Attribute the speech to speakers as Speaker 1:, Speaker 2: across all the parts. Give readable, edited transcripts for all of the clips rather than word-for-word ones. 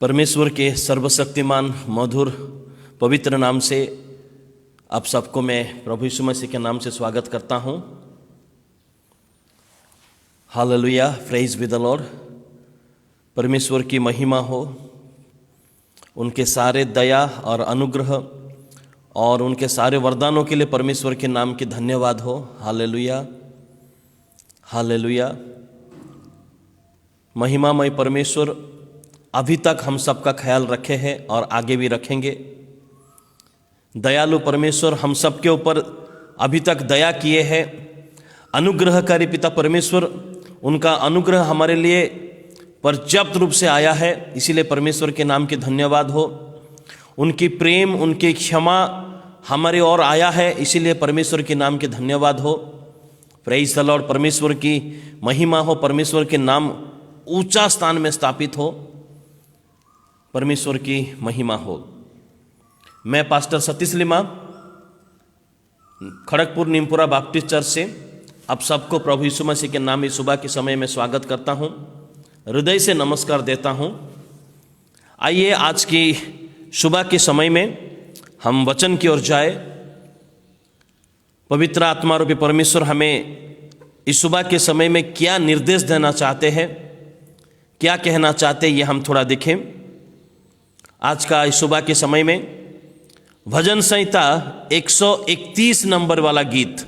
Speaker 1: परमेश्वर के सर्वशक्तिमान मधुर पवित्र नाम से आप सबको मैं प्रभु यीशु मसीह के नाम से स्वागत करता हूँ। Hallelujah, praise be the Lord. परमेश्वर की महिमा हो, उनके सारे दया और अनुग्रह और उनके सारे वरदानों के लिए परमेश्वर के नाम की धन्यवाद हो। Hallelujah hallelujah. महिमामय परमेश्वर अभी तक हम सबका ख्याल रखे हैं और आगे भी रखेंगे। दयालु परमेश्वर हम सबके ऊपर अभी तक दया किए हैं। अनुग्रहकारी पिता परमेश्वर, उनका अनुग्रह हमारे लिए पर्याप्त रूप से आया है, इसीलिए परमेश्वर के नाम की धन्यवाद हो। उनकी प्रेम, उनकी क्षमा हमारे और आया है, इसीलिए परमेश्वर के नाम की धन्यवाद हो। Praise the Lord. परमेश्वर की महिमा हो, परमेश्वर के नाम ऊंचा स्थान में स्थापित हो, परमेश्वर की महिमा हो। मैं pastor Satish lima, Kharagpur Neempura Baptist church से आप सबको प्रभु यीशु मसीह के नाम इस सुबह के समय में स्वागत करता हूं, हृदय से नमस्कार देता हूं। आइए आज की सुबह के समय में हम वचन की ओर जाए। पवित्र आत्मा रूपी परमेश्वर हमें इस सुबह के समय में क्या निर्देश देना चाहते हैं, क्या कहना चाहते हैं, ये हम थोड़ा देखें। आज का इस सुबह के समय में भजन संहिता 131 नंबर वाला गीत,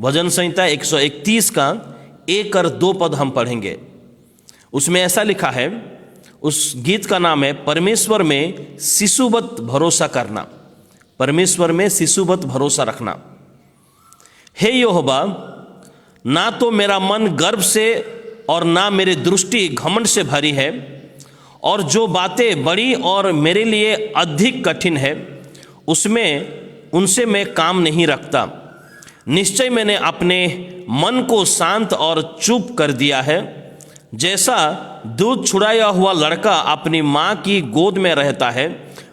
Speaker 1: भजन संहिता 131 का 1 और 2 पद हम पढ़ेंगे। उसमें ऐसा लिखा है, उस गीत का नाम है परमेश्वर में शिशुवत भरोसा करना, परमेश्वर में शिशुवत भरोसा रखना। हे यहोवा, ना तो मेरा मन गर्व से और ना मेरी दृष्टि घमंड से भरी है, और जो बातें बड़ी और मेरे लिए अधिक कठिन है उसमें उनसे मैं काम नहीं रखता। निश्चय मैंने अपने मन को शांत और चुप कर दिया है। जैसा दूध छुड़ाया हुआ लड़का अपनी माँ की गोद में रहता है,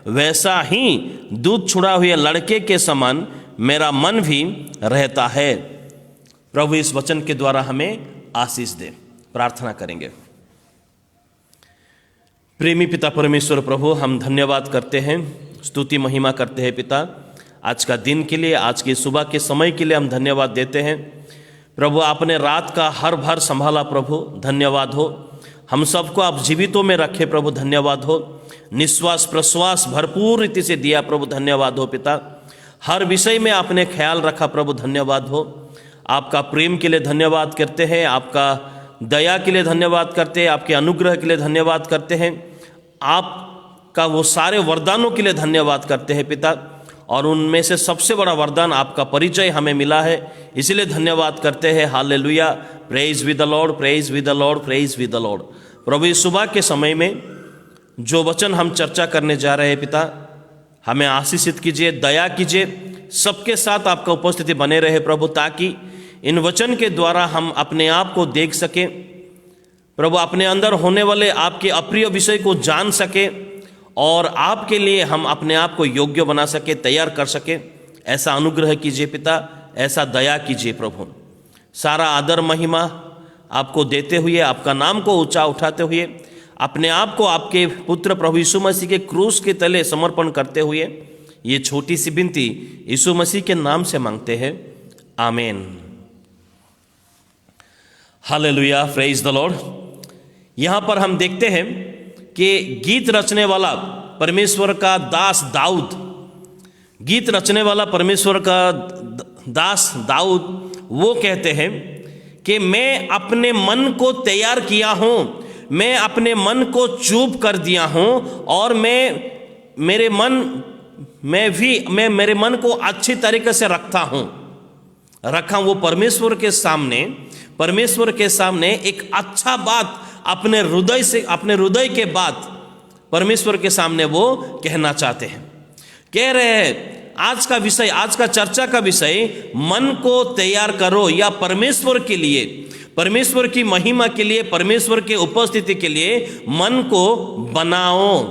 Speaker 1: वैसा ही दूध छुड़ा हुए लड़के के समान मेरा मन भी रहता है। प्रभु इस वचन के द्वारा हमें आशीष दे। प्रार्थना करेंगे। प्रेमी पिता परमेश्वर प्रभु, हम धन्यवाद करते हैं, स्तुति महिमा करते हैं पिता, आज का दिन के लिए, आज की सुबह के समय के लिए हम धन्यवाद देते हैं। प्रभु आपने रात का हर भर संभाला, प्रभु धन्यवाद हो। हम सबको आप जीवितों में रखे, प्रभु धन्यवाद हो। निश्वास प्रश्वास भरपूर रीति से दिया, प्रभु धन्यवाद हो पिता। हर विषय में आपने ख्याल रखा, प्रभु धन्यवाद हो। आपका प्रेम के लिए धन्यवाद करते हैं, आपका दया के लिए धन्यवाद करते हैं, आपके अनुग्रह के लिए धन्यवाद करते हैं, आपका वो सारे वरदानों के लिए धन्यवाद करते हैं पिता। और उनमें से सबसे बड़ा वरदान आपका परिचय हमें मिला है, इसलिए धन्यवाद करते हैं। Hallelujah, praise with the lord, praise with the lord, praise with the lord. प्रभु इस सुबह के समय में जो वचन हम चर्चा करने जा रहे हैं पिता, हमें आशीषित कीजिए, दया कीजिए, सबके साथ आपका उपस्थिति बने रहे प्रभु, ताकि इन वचन के द्वारा हम अपने आप को देख सकें प्रभु, अपने अंदर होने वाले आपके अप्रिय विषय को जान सके और आपके लिए हम अपने आप को योग्य बना सके, तैयार कर सके। ऐसा अनुग्रह कीजिए पिता, ऐसा दया कीजिए प्रभु। सारा आदर महिमा आपको देते हुए, आपका नाम को ऊंचा उठाते हुए, अपने आप को आपके पुत्र प्रभु यीशु मसीह के क्रूस के तले समर्पण करते हुए, ये छोटी सी विनती यीशु मसीह के नाम से मांगते हैं, आमीन। Hallelujah, praise the Lord. यहाँ पर हम देखते हैं कि गीत रचने वाला परमेश्वर का दास दाऊद, गीत रचने वाला परमेश्वर का दास दाऊद, वो कहते हैं कि मैं अपने मन को तैयार किया हूँ, मैं अपने मन को चुप कर दिया हूँ, और मैं मेरे मन को अच्छी तरीके से रखा। वो परमेश्वर के सामने एक अच्छा बात अपने हृदय के बात परमेश्वर के सामने वो कहना चाहते हैं। कह रहे हैं आज का विषय, आज का चर्चा का विषय, मन को तैयार करो, या परमेश्वर के लिए, परमेश्वर की महिमा के लिए, परमेश्वर के उपस्थिति के लिए मन को बनाओ।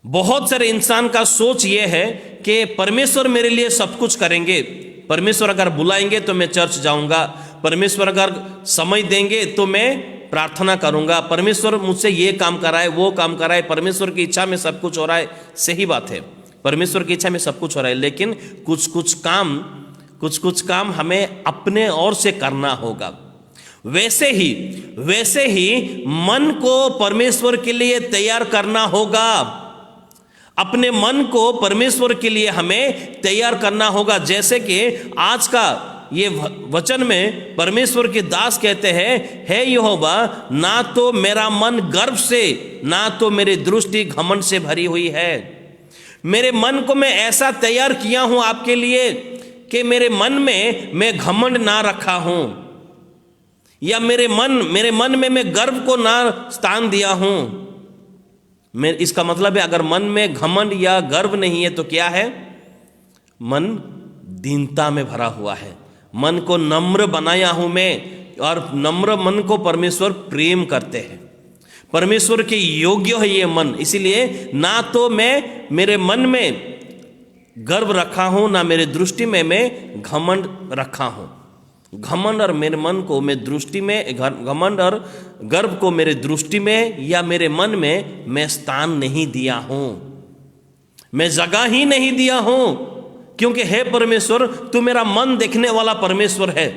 Speaker 1: बहुत सारे इंसान का सोच ये है कि परमेश्वर मेरे लिए सब कुछ करेंगे, परमेश्वर अगर बुलाएंगे तो मैं चर्च जाऊंगा, परमेश्वर अगर समय देंगे तो मैं प्रार्थना करूंगा, परमेश्वर मुझसे ये काम कराए, वो काम कराए, परमेश्वर की इच्छा में सब कुछ हो रहा है, सही बात है, परमेश्वर की इच्छा में सब कुछ हो रहा है, लेकिन कुछ कुछ काम हमें अपने ओर से करना होगा। वैसे ही मन को परमेश्वर के लिए तैयार करना होगा। अपने मन को परमेश्वर के लिए हमें तैयार करना होगा। जैसे कि आज का ये वचन में परमेश्वर के दास कहते हैं, हे यहोवा, ना तो मेरा मन गर्व से, ना तो मेरी दृष्टि घमंड से भरी हुई है। मेरे मन को मैं ऐसा तैयार किया हूं आपके लिए कि मेरे मन में मैं घमंड ना रखा हूं, या मेरे मन में मैं गर्व को ना स्थान दिया हूं। इसका मतलब है अगर मन में घमंड या गर्व नहीं है तो क्या है? मन दीनता में भरा हुआ है। मन को नम्र बनाया हूं मैं, और नम्र मन को परमेश्वर प्रेम करते हैं, परमेश्वर के योग्य है ये मन। इसीलिए ना तो मैं मेरे मन में गर्व रखा हूं, ना मेरे दृष्टि में मैं घमंड रखा हूं। घमंड और मेरे मन को मैं दृष्टि में, घमंड और गर्व को मेरे दृष्टि में या मेरे मन में मैं स्थान नहीं दिया हूं, मैं जगह ही नहीं दिया हूं। क्योंकि हे परमेश्वर, तू मेरा मन देखने वाला परमेश्वर है।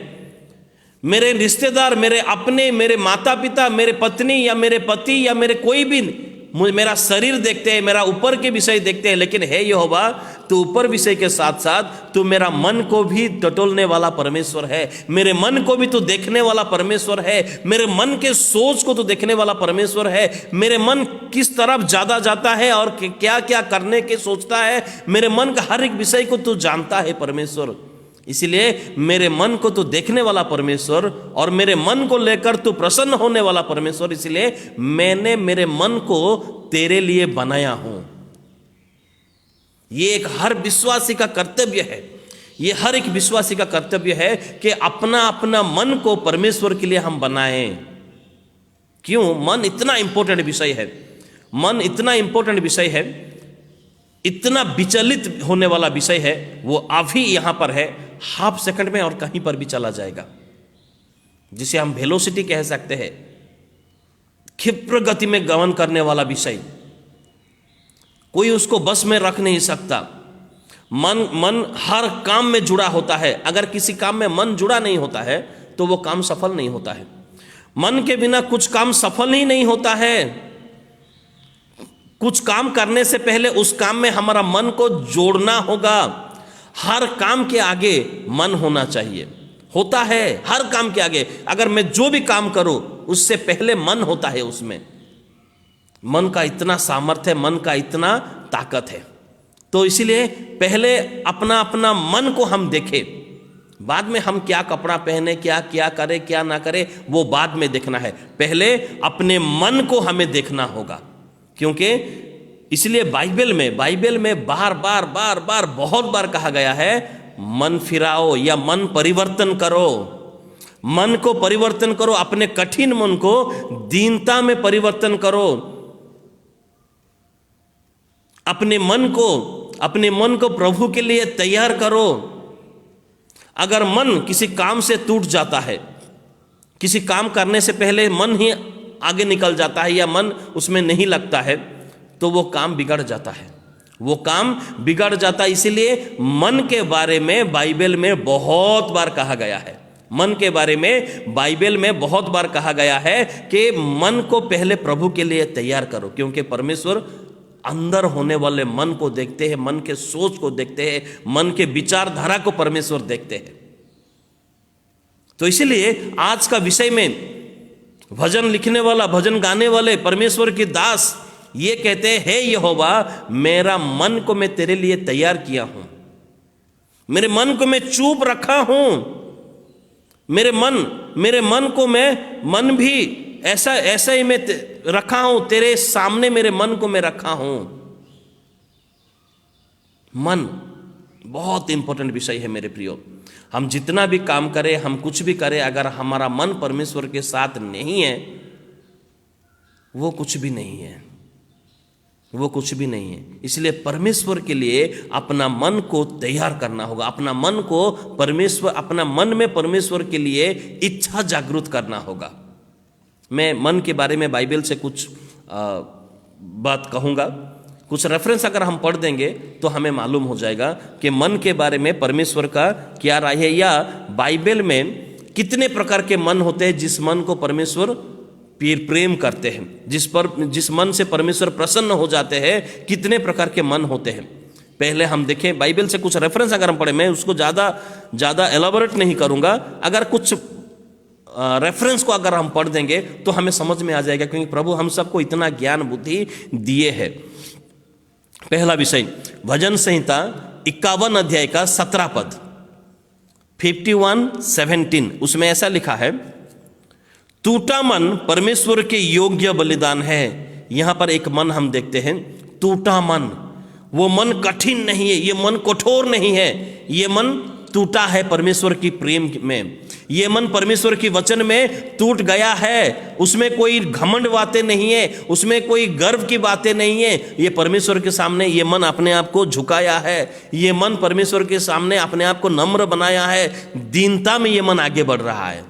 Speaker 1: मेरे रिश्तेदार, मेरे अपने, मेरे माता पिता, मेरे पत्नी या मेरे पति या मेरे कोई भी मेरा शरीर देखते हैं, मेरा ऊपर के विषय देखते हैं, लेकिन हे यहोवा, तू ऊपर विषय के साथ साथ तू मेरा मन को भी टटोलने वाला परमेश्वर है। मेरे मन को भी तू देखने वाला परमेश्वर है। मेरे मन के सोच को तू देखने वाला परमेश्वर है। मेरे मन किस तरफ ज्यादा जाता है और क्या क्या करने के सोचता है, मेरे मन का हर एक विषय को तू जानता है परमेश्वर। इसलिए मेरे मन को तो देखने वाला परमेश्वर और मेरे मन को लेकर तू प्रसन्न होने वाला परमेश्वर, इसलिए मैंने मेरे मन को तेरे लिए बनाया हूं। ये एक हर विश्वासी का कर्तव्य है, ये हर एक विश्वासी का कर्तव्य है कि अपना अपना मन को परमेश्वर के लिए हम बनाएं। क्यों? मन इतना इंपॉर्टेंट विषय है, मन इतना इंपॉर्टेंट विषय है, इतना विचलित होने वाला विषय है। वो अभी यहां पर है, हाफ सेकंड में और कहीं पर भी चला जाएगा, जिसे हम वेलोसिटी कह सकते हैं, क्षिप्र गति में गमन करने वाला विषय। कोई उसको बस में रख नहीं सकता। मन हर काम में जुड़ा होता है। अगर किसी काम में मन जुड़ा नहीं होता है तो वो काम सफल नहीं होता है। मन के बिना कुछ काम सफल ही नहीं होता है। कुछ काम करने से पहले उस काम में हमारा मन को जोड़ना होगा। हर काम के आगे मन होना चाहिए, होता है हर काम के आगे। अगर मैं जो भी काम करूं उससे पहले मन होता है। उसमें मन का इतना सामर्थ्य, मन का इतना ताकत है। तो इसीलिए पहले अपना अपना मन को हम देखें, बाद में हम क्या कपड़ा पहने, क्या क्या करे, क्या ना करे, वो बाद में देखना है। पहले अपने मन को हमें देखना होगा। क्योंकि इसलिए बाइबल में बार बार बहुत बार कहा गया है, मन फिराओ या मन परिवर्तन करो। मन को परिवर्तन करो, अपने कठिन मन को दीनता में परिवर्तन करो। अपने मन को प्रभु के लिए तैयार करो। अगर मन किसी काम से टूट जाता है, किसी काम करने से पहले मन ही आगे निकल जाता है या मन उसमें नहीं लगता है, तो वो काम बिगड़ जाता है, वो काम बिगड़ जाता है। इसीलिए मन के बारे में बाइबल में बहुत बार कहा गया है, मन के बारे में बाइबल में बहुत बार कहा गया है कि मन को पहले प्रभु के लिए तैयार करो। क्योंकि परमेश्वर अंदर होने वाले मन को देखते हैं, मन के सोच को देखते हैं, मन के विचारधारा को परमेश्वर देखते हैं। तो इसीलिए आज का विषय में भजन लिखने वाला, भजन गाने वाले परमेश्वर के दास ये कहते हैं, हे यहोवा, मेरा मन को मैं तेरे लिए तैयार किया हूं, मेरे मन को मैं चुप रखा हूं, मेरे मन को मन भी ऐसा ही मैं रखा हूं, तेरे सामने मेरे मन को मैं रखा हूं। मन बहुत इंपॉर्टेंट विषय है मेरे प्रियो। हम जितना भी काम करें, हम कुछ भी करें, अगर हमारा मन परमेश्वर के साथ नहीं है, वो कुछ भी नहीं है, वो कुछ भी नहीं है। इसलिए परमेश्वर के लिए अपना मन को तैयार करना होगा, अपना मन को अपना मन में परमेश्वर के लिए इच्छा जागृत करना होगा। मैं मन के बारे में बाइबल से कुछ बात कहूँगा। कुछ रेफरेंस अगर हम पढ़ देंगे तो हमें मालूम हो जाएगा कि मन के बारे में परमेश्वर का क्या राय है, या बाइबल में कितने प्रकार के मन होते हैं जिस मन को परमेश्वर प्रेम करते हैं, जिस मन से परमेश्वर प्रसन्न हो जाते हैं, कितने प्रकार के मन होते हैं। पहले हम देखें बाइबल से कुछ रेफरेंस अगर हम पढ़ें, मैं उसको ज़्यादा एलाबोरेट नहीं करूँगा, अगर कुछ रेफरेंस को अगर हम पढ़ देंगे तो हमें समझ में आ जाएगा, क्योंकि प्रभु हम सबको इतना ज्ञान बुद्धि दिए है। पहला विषय भजन संहिता 51 अध्याय का 17 पद 51:17, उसमें ऐसा लिखा है, टूटा मन परमेश्वर के योग्य बलिदान है। यहां पर एक मन हम देखते हैं, टूटा मन। वो मन कठिन नहीं है, ये मन कठोर नहीं है, ये मन टूटा है परमेश्वर की प्रेम में। ये मन परमेश्वर की वचन में टूट गया है। उसमें कोई घमंड बातें नहीं है, उसमें कोई गर्व की बातें नहीं है। ये परमेश्वर के सामने ये मन अपने आप को झुकाया है, ये मन परमेश्वर के सामने अपने आप को नम्र बनाया है, दीनता में ये मन आगे बढ़ रहा है।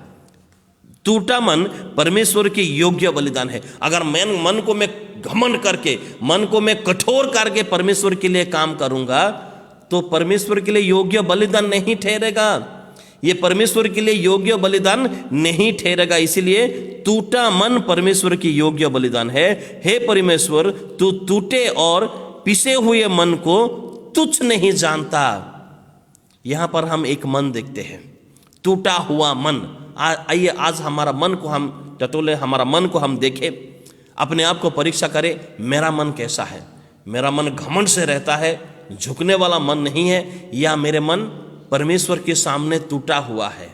Speaker 1: टूटा मन परमेश्वर के योग्य बलिदान है। अगर मन को मैं घमंड करके, मन को मैं कठोर करके परमेश्वर के लिए काम करूंगा तो परमेश्वर के लिए योग्य बलिदान नहीं ठहरेगा, ये परमेश्वर के लिए योग्य बलिदान नहीं ठहरेगा। इसीलिए टूटा मन परमेश्वर की योग्य बलिदान है। हे परमेश्वर, तू टूटे और पिसे हुए मन को तुच्छ नहीं जानता। यहां पर हम एक मन देखते हैं, टूटा हुआ मन। आइए आज हमारा मन को हम टटोले, हमारा मन को हम देखें, अपने आप को परीक्षा करें, मेरा मन कैसा है? मेरा मन घमंड से रहता है, झुकने वाला मन नहीं है, या मेरे मन परमेश्वर के सामने टूटा हुआ है?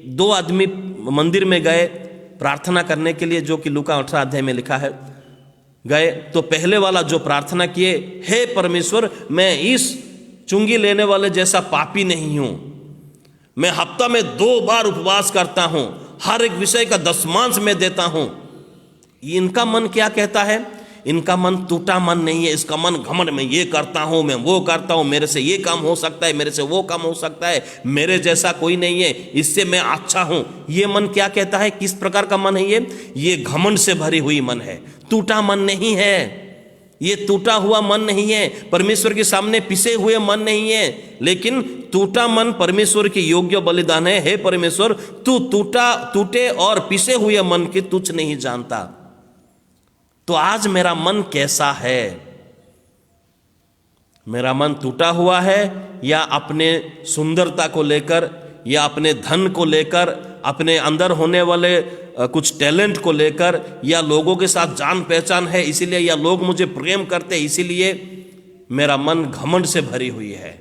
Speaker 1: दो आदमी मंदिर में गए प्रार्थना करने के लिए, जो कि लूका 18 अध्याय में लिखा है। गए तो पहले वाला जो प्रार्थना किए, हे परमेश्वर, मैं इस चुंगी लेने वाले जैसा पापी नहीं हूं, मैं हफ्ता में 2 बार उपवास करता हूं, हर एक विषय का दशमांश में देता हूं। इनका मन क्या कहता है? इनका मन टूटा मन नहीं है, इसका मन घमंड में ये करता हूं, मैं वो करता हूं, मेरे से ये काम हो सकता है, मेरे से वो काम हो सकता है, मेरे जैसा कोई नहीं है, इससे मैं अच्छा हूं। ये मन क्या कहता है? किस प्रकार का मन है ये घमंड से भरी हुई मन है, टूटा मन नहीं है, ये टूटा हुआ मन नहीं है, परमेश्वर के सामने पिसे हुए मन नहीं है। लेकिन टूटा मन परमेश्वर की योग्य बलिदान है। हे परमेश्वर, तू टूटे और पिसे हुए मन की तुच्छ नहीं जानता। तो आज मेरा मन कैसा है? मेरा मन टूटा हुआ है, या अपने सुंदरता को लेकर, या अपने धन को लेकर, अपने अंदर होने वाले कुछ टैलेंट को लेकर, या लोगों के साथ जान पहचान है इसीलिए, या लोग मुझे प्रेम करते इसीलिए मेरा मन घमंड से भरी हुई है?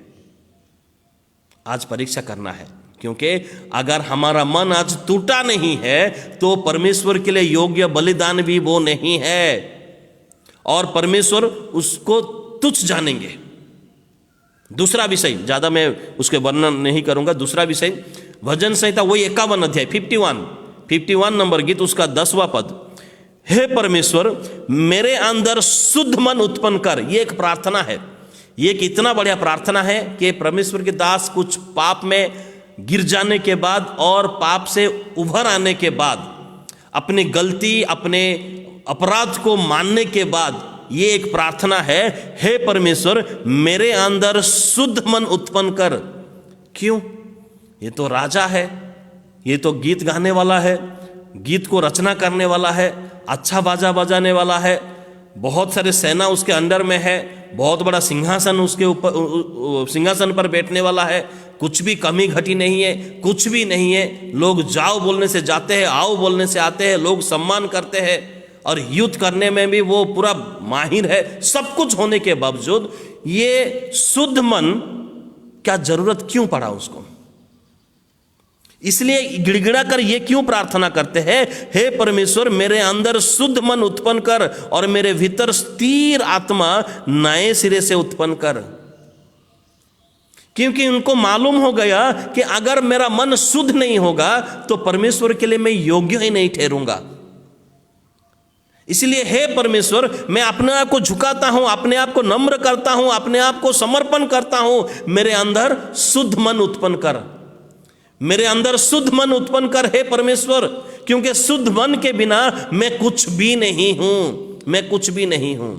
Speaker 1: आज परीक्षा करना है, क्योंकि अगर हमारा मन आज टूटा नहीं है तो परमेश्वर के लिए योग्य बलिदान भी वो नहीं है, और परमेश्वर उसको तुच्छ जानेंगे। दूसरा विषय, ज्यादा मैं उसके वर्णन नहीं करूंगा। दूसरा विषय भजन संहिता वही 51 अध्याय 51 नंबर गीत, उसका 10वां पद, हे परमेश्वर, मेरे अंदर शुद्ध मन उत्पन्न कर। ये एक प्रार्थना है, ये एक इतना बढ़िया प्रार्थना है कि परमेश्वर के दास कुछ पाप में गिर जाने के बाद और पाप से उभर आने के बाद, अपनी गलती, अपने अपराध को मानने के बाद, ये एक प्रार्थना है, हे परमेश्वर, मेरे अंदर शुद्ध मन उत्पन्न कर। क्यों? ये तो राजा है, ये तो गीत गाने वाला है, गीत को रचना करने वाला है, अच्छा बाजा बजाने वाला है, बहुत सारे सेना उसके अंडर में है, बहुत बड़ा सिंहासन उसके ऊपर, सिंहासन पर बैठने वाला है, कुछ भी कमी घटी नहीं है, कुछ भी नहीं है। लोग जाओ बोलने से जाते हैं, आओ बोलने से आते हैं, लोग सम्मान करते हैं, और युद्ध करने में भी वो पूरा माहिर है। सब कुछ होने के बावजूद ये शुद्ध मन, क्या जरूरत क्यों पड़ा उसको? इसलिए गिड़गिड़ा कर ये क्यों प्रार्थना करते हैं, हे परमेश्वर, मेरे अंदर शुद्ध मन उत्पन्न कर और मेरे भीतर स्थिर आत्मा नए सिरे से उत्पन्न कर। क्योंकि उनको मालूम हो गया कि अगर मेरा मन शुद्ध नहीं होगा तो परमेश्वर के लिए मैं योग्य ही नहीं ठहरूंगा। इसलिए हे परमेश्वर, मैं अपने आप को झुकाता हूं, अपने आप को नम्र करता हूं, अपने आप को समर्पण करता हूं, मेरे अंदर शुद्ध मन उत्पन्न कर। मेरे अंदर शुद्ध मन उत्पन्न कर हे परमेश्वर, क्योंकि शुद्ध मन के बिना मैं कुछ भी नहीं हूं, मैं कुछ भी नहीं हूं।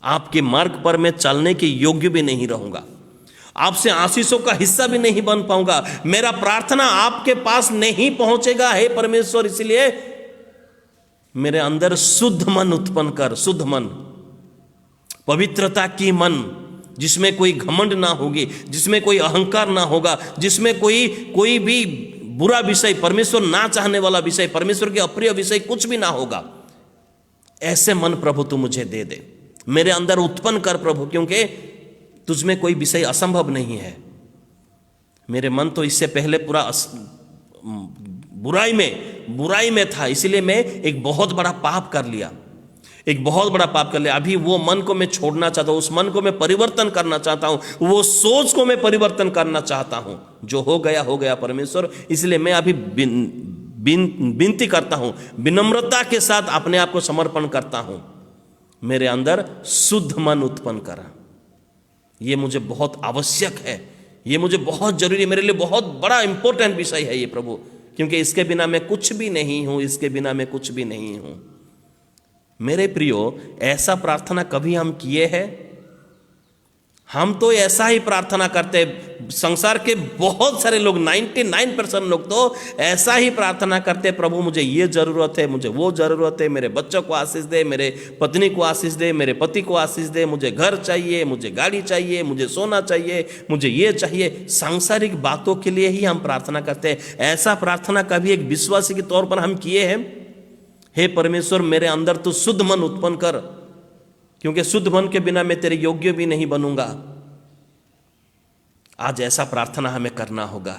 Speaker 1: आपके मार्ग पर मैं चलने के योग्य भी नहीं रहूंगा, आपसे आशीषों का हिस्सा भी नहीं बन पाऊंगा, मेरा प्रार्थना आपके पास नहीं पहुंचेगा हे परमेश्वर। इसलिए मेरे अंदर शुद्ध मन उत्पन्न कर, शुद्ध मन, पवित्रता की मन, जिसमें कोई घमंड ना होगी, जिसमें कोई अहंकार ना होगा, जिसमें कोई भी बुरा विषय, परमेश्वर ना चाहने वाला विषय, परमेश्वर के अप्रिय विषय कुछ भी ना होगा। ऐसे मन प्रभु तू मुझे दे दे, मेरे अंदर उत्पन्न कर प्रभु, क्योंकि तुझमें कोई विषय असंभव नहीं है। मेरे मन तो इससे पहले पूरा बुराई में था, इसीलिए मैं एक बहुत बड़ा पाप कर लिया, एक बहुत बड़ा पाप कर लिया। अभी वो मन को मैं छोड़ना चाहता हूं, उस मन को मैं परिवर्तन करना चाहता हूं, वो सोच को मैं परिवर्तन करना चाहता हूं। जो हो गया परमेश्वर। इसलिए मैं अभी विनती करता हूं, विनम्रता के साथ अपने आप को समर्पण करता हूं, मेरे अंदर शुद्ध मन उत्पन्न करा। ये मुझे बहुत आवश्यक है, ये मुझे बहुत जरूरी, मेरे लिए बहुत बड़ा इंपॉर्टेंट विषय है ये प्रभु, क्योंकि इसके बिना मैं कुछ भी नहीं हूं, इसके बिना मैं कुछ भी नहीं हूं। मेरे प्रियो, ऐसा प्रार्थना कभी हम किए हैं? हम तो ऐसा ही प्रार्थना करते हैं। संसार के बहुत सारे लोग, 99% लोग तो ऐसा ही प्रार्थना करते हैं, प्रभु मुझे ये जरूरत है, मुझे वो जरूरत है, मेरे बच्चों को आशीष दे, मेरे पत्नी को आशीष दे, मेरे पति को आशीष दे, मुझे घर चाहिए, मुझे गाड़ी चाहिए, मुझे सोना चाहिए, मुझे ये चाहिए। सांसारिक बातों के लिए ही हम प्रार्थना करते हैं। ऐसा प्रार्थना कभी एक विश्वासी के तौर पर हम किए हैं? हे परमेश्वर, मेरे अंदर तो शुद्ध मन उत्पन्न कर, क्योंकि शुद्ध मन के बिना मैं तेरे योग्य भी नहीं बनूंगा। आज ऐसा प्रार्थना हमें करना होगा,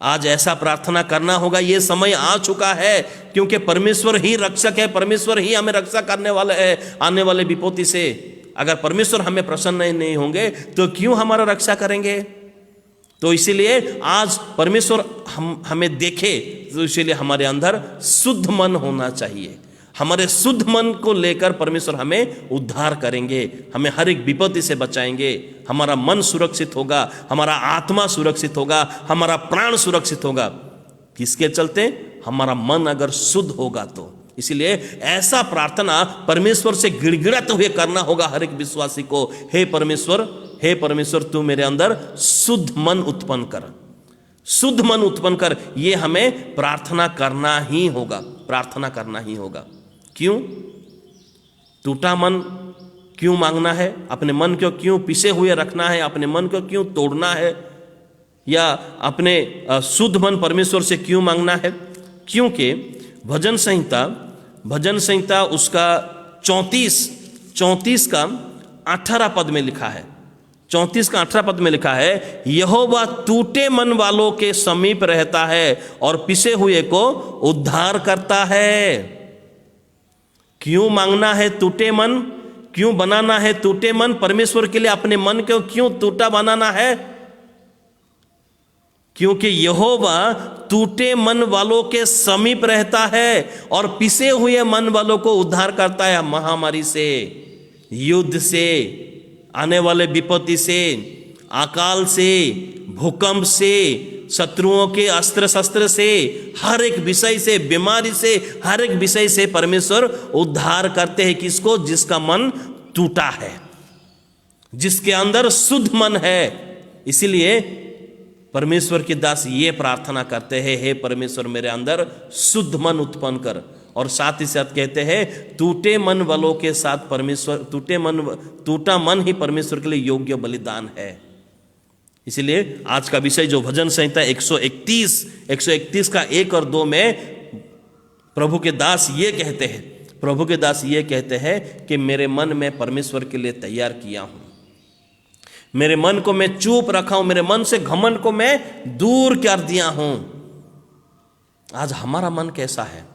Speaker 1: आज ऐसा प्रार्थना करना होगा। ये समय आ चुका है, क्योंकि परमेश्वर ही रक्षक है, परमेश्वर ही हमें रक्षा करने वाला है आने वाले विपत्ति से। अगर परमेश्वर हमें प्रसन्न नहीं होंगे तो क्यों हमारा रक्षा करेंगे? तो इसीलिए आज परमेश्वर हमें देखे, तो इसीलिए हमारे अंदर शुद्ध मन होना चाहिए। हमारे शुद्ध मन को लेकर परमेश्वर हमें उद्धार करेंगे, हमें हर एक विपत्ति से बचाएंगे। हमारा मन सुरक्षित होगा, हमारा आत्मा सुरक्षित होगा, हमारा प्राण सुरक्षित होगा। किसके चलते? हमारा मन अगर शुद्ध होगा तो। इसलिए ऐसा प्रार्थना परमेश्वर से गिड़गिड़ाते हुए करना होगा हर एक विश्वासी को। हे परमेश्वर, तू मेरे अंदर शुद्ध मन उत्पन्न कर, शुद्ध मन उत्पन्न कर। ये हमें प्रार्थना करना ही होगा, प्रार्थना करना ही होगा। क्यों? टूटा मन क्यों मांगना है? अपने मन को क्यों पिसे हुए रखना है? अपने मन को क्यों तोड़ना है? या अपने शुद्ध मन परमेश्वर से क्यों मांगना है? क्योंकि भजन संहिता उसका 34 का 18 पद में लिखा है, 34 का 18 पद में लिखा है, यहोवा टूटे मन वालों के समीप रहता है और पिसे हुए को उद्धार करता है। क्यों मांगना है टूटे मन? क्यों बनाना है टूटे मन? परमेश्वर के लिए अपने मन को क्यों टूटा बनाना है? क्योंकि यहोवा टूटे मन वालों के समीप रहता है और पिसे हुए मन वालों को उद्धार करता है। महामारी से, युद्ध से, आने वाले विपत्ति से, अकाल से, भूकंप से, शत्रुओं के अस्त्र शस्त्र से, हर एक विषय से, बीमारी से, हर एक विषय से परमेश्वर उद्धार करते हैं। किसको? जिसका मन टूटा है, जिसके अंदर शुद्ध मन है। इसीलिए परमेश्वर के दास ये प्रार्थना करते हैं, हे परमेश्वर मेरे अंदर शुद्ध मन उत्पन्न कर। और साथ ही साथ कहते हैं, टूटे मन वालों के साथ परमेश्वर, टूटा मन ही परमेश्वर के लिए योग्य बलिदान है। इसलिए आज का विषय जो भजन संहिता 131 का 1 और 2 में प्रभु के दास ये कहते हैं कि मेरे मन में परमेश्वर के लिए तैयार किया हूं, मेरे मन को मैं चुप रखा हूं, मेरे मन से घमंड को मैं दूर कर दिया हूं। आज हमारा मन कैसा है?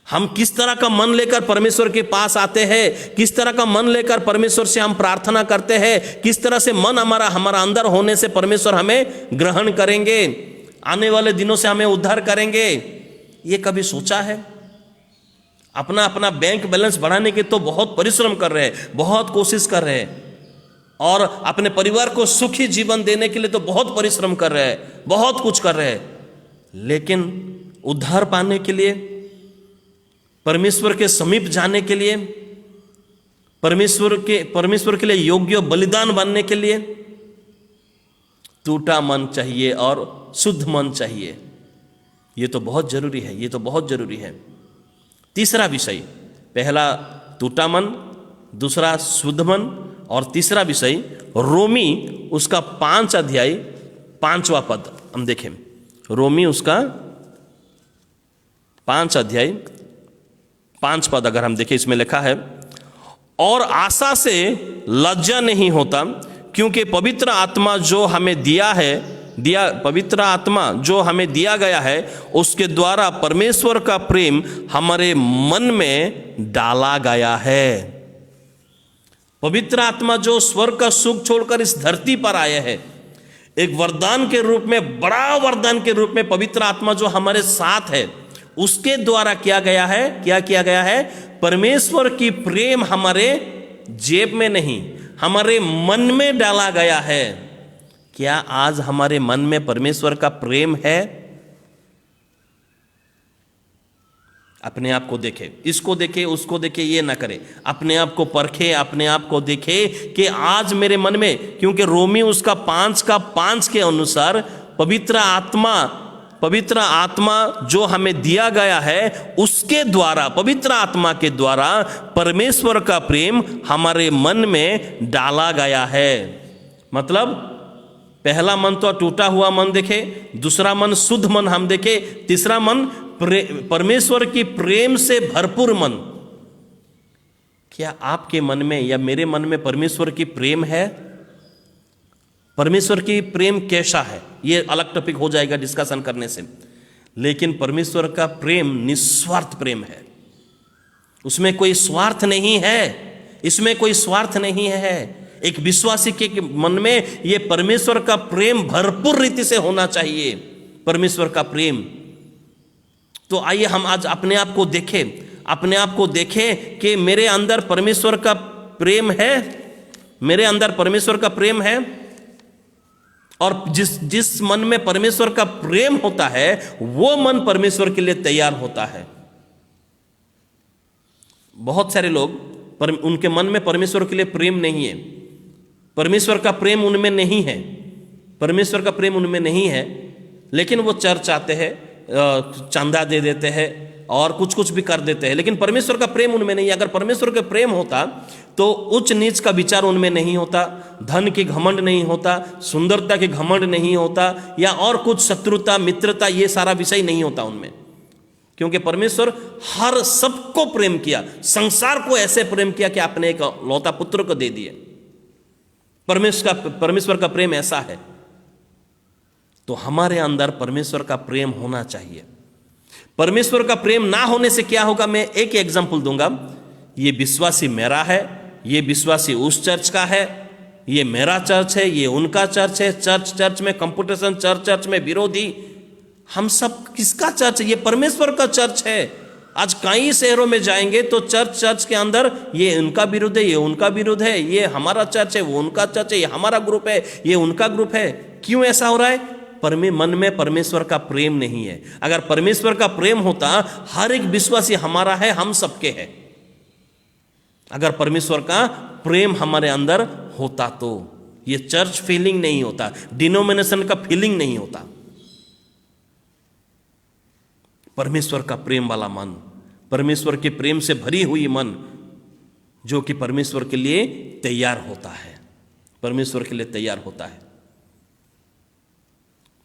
Speaker 1: हम किस तरह का मन लेकर परमेश्वर के पास आते हैं? किस तरह का मन लेकर परमेश्वर से हम प्रार्थना करते हैं? किस तरह से मन हमारा अंदर होने से परमेश्वर हमें ग्रहण करेंगे, आने वाले दिनों से हमें उद्धार करेंगे? ये कभी सोचा है? अपना बैंक बैलेंस बढ़ाने के तो बहुत परिश्रम कर रहे हैं, बहुत कोशिश कर रहे हैं, और अपने परिवार को सुखी जीवन देने के लिए तो बहुत परिश्रम कर रहे हैं, बहुत कुछ कर रहे हैं, लेकिन उद्धार पाने के लिए, परमेश्वर के समीप जाने के लिए, परमेश्वर के लिए योग्य बलिदान बनने के लिए टूटा मन चाहिए और शुद्ध मन चाहिए। ये तो बहुत जरूरी है, ये तो बहुत जरूरी है। तीसरा विषय, पहला टूटा मन, दूसरा शुद्ध मन, और तीसरा विषय रोमी उसका 5 अध्याय 5वां पद हम देखें। रोमी उसका 5 अध्याय 5 पद अगर हम देखें, इसमें लिखा है, और आशा से लज्जा नहीं होता, क्योंकि पवित्र आत्मा जो हमें पवित्र आत्मा जो हमें दिया गया है, उसके द्वारा परमेश्वर का प्रेम हमारे मन में डाला गया है। पवित्र आत्मा जो स्वर्ग का सुख छोड़कर इस धरती पर आया है, एक वरदान के रूप में, बड़ा वरदान के रूप में पवित्र आत्मा जो हमारे साथ है, उसके द्वारा क्या किया गया है? परमेश्वर की प्रेम हमारे जेब में नहीं, हमारे मन में डाला गया है। क्या आज हमारे मन में परमेश्वर का प्रेम है? अपने आप को देखे, इसको देखे, उसको देखे, ये ना करे। अपने आप को परखे, अपने आप को देखे कि आज मेरे मन में, क्योंकि रोमी उसका 5 के अनुसार पवित्र आत्मा जो हमें दिया गया है, उसके द्वारा, पवित्र आत्मा के द्वारा परमेश्वर का प्रेम हमारे मन में डाला गया है। मतलब पहला मन तो टूटा हुआ मन देखे, दूसरा मन शुद्ध मन हम देखे, तीसरा मन परमेश्वर की प्रेम से भरपूर मन। क्या आपके मन में या मेरे मन में परमेश्वर की प्रेम है? परमेश्वर की प्रेम कैसा है, ये अलग टॉपिक हो जाएगा डिस्कशन करने से। लेकिन परमेश्वर का प्रेम निस्वार्थ प्रेम है, उसमें कोई स्वार्थ नहीं है, इसमें कोई स्वार्थ नहीं है। एक विश्वासी के मन में ये परमेश्वर का प्रेम भरपूर रीति से होना चाहिए, परमेश्वर का प्रेम। तो आइए हम आज अपने आप को देखें कि मेरे अंदर परमेश्वर का प्रेम है, मेरे अंदर परमेश्वर का प्रेम है। और जिस मन में परमेश्वर का प्रेम होता है, वो मन परमेश्वर के लिए तैयार होता है। बहुत सारे लोग उनके मन में परमेश्वर के लिए प्रेम नहीं है, परमेश्वर का प्रेम उनमें नहीं है, परमेश्वर का प्रेम उनमें नहीं है, लेकिन वो चर्च आते हैं, चंदा दे देते हैं और कुछ भी कर देते हैं, लेकिन परमेश्वर का प्रेम उनमें नहीं है। अगर परमेश्वर का प्रेम होता तो उच्च नीच का विचार उनमें नहीं होता, धन की घमंड नहीं होता, सुंदरता के घमंड नहीं होता, या और कुछ शत्रुता, मित्रता, ये सारा विषय नहीं होता उनमें। क्योंकि परमेश्वर हर सबको प्रेम किया, संसार को ऐसे प्रेम किया कि आपने एक लौता पुत्र को दे दिए। परमेश्वर का प्रेम ऐसा है। तो हमारे अंदर परमेश्वर का प्रेम होना चाहिए। परमेश्वर का प्रेम ना होने से क्या होगा, मैं एक एग्जांपल दूंगा। ये विश्वासी मेरा है, ये विश्वासी उस चर्च का है, ये मेरा चर्च है, ये उनका चर्च है, चर्च में कंपटीशन, चर्च में विरोधी। हम सब किसका चर्च है? ये परमेश्वर का चर्च है। आज कई शहरों में जाएंगे तो चर्च के अंदर ये उनका विरुद्ध है, ये उनका विरुद्ध है, ये हमारा चर्च है, वो उनका चर्च है, ये हमारा ग्रुप है, ये उनका ग्रुप है। क्यों ऐसा हो रहा है? मन में परमेश्वर का प्रेम नहीं है। अगर परमेश्वर का प्रेम होता, हर एक विश्वासी हमारा है, हम सबके है। अगर परमेश्वर का प्रेम हमारे अंदर होता तो ये चर्च फीलिंग नहीं होता, डिनोमिनेशन का फीलिंग नहीं होता। परमेश्वर का प्रेम वाला मन, परमेश्वर के प्रेम से भरी हुई मन, जो कि परमेश्वर के लिए तैयार होता है, परमेश्वर के लिए तैयार होता है।